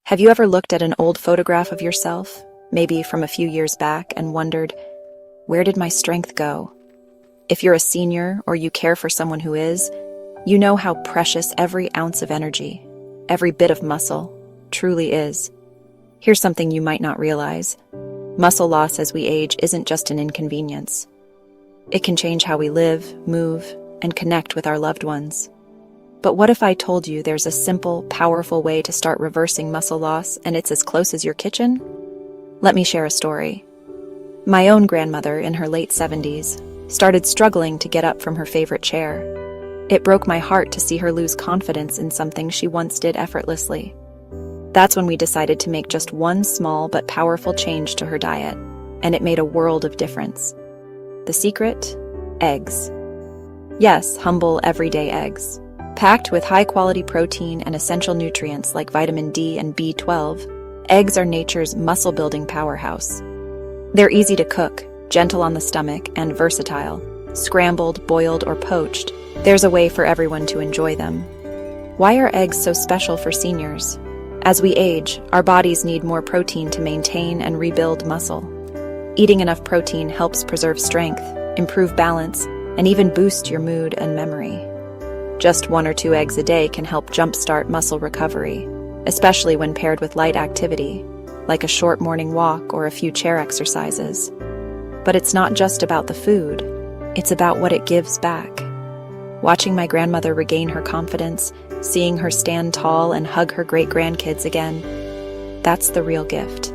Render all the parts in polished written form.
Have you ever looked at an old photograph of yourself, maybe from a few years back, and wondered, where did my strength go? If you're a senior or you care for someone who is, you know how precious every ounce of energy, every bit of muscle, truly is. Here's something you might not realize. Muscle loss as we age isn't just an inconvenience. It can change how we live, move, and connect with our loved ones. But what if I told you there's a simple, powerful way to start reversing muscle loss and it's as close as your kitchen? Let me share a story. My own grandmother, in her late 70s, started struggling to get up from her favorite chair. It broke my heart to see her lose confidence in something she once did effortlessly. That's when we decided to make just one small but powerful change to her diet, and it made a world of difference. The secret? Eggs. Yes, humble, everyday eggs. Packed with high-quality protein and essential nutrients like vitamin D and B12, eggs are nature's muscle-building powerhouse. They're easy to cook, gentle on the stomach, and versatile. Scrambled, boiled, or poached, there's a way for everyone to enjoy them. Why are eggs so special for seniors? As we age, our bodies need more protein to maintain and rebuild muscle. Eating enough protein helps preserve strength, improve balance, and even boost your mood and memory. Just 1 or 2 eggs a day can help jumpstart muscle recovery, especially when paired with light activity, like a short morning walk or a few chair exercises. But it's not just about the food, it's about what it gives back. Watching my grandmother regain her confidence, seeing her stand tall and hug her great-grandkids again, that's the real gift.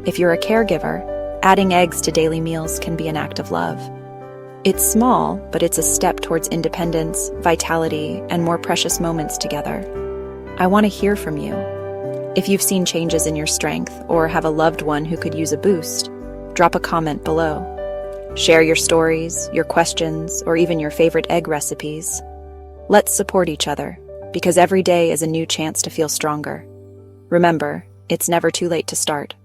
If you're a caregiver, adding eggs to daily meals can be an act of love. It's small, but it's a step towards independence, vitality, and more precious moments together. I want to hear from you. If you've seen changes in your strength or have a loved one who could use a boost, drop a comment below. Share your stories, your questions, or even your favorite egg recipes. Let's support each other, because every day is a new chance to feel stronger. Remember, it's never too late to start.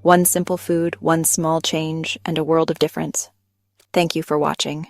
One simple food, one small change, and a world of difference. Thank you for watching.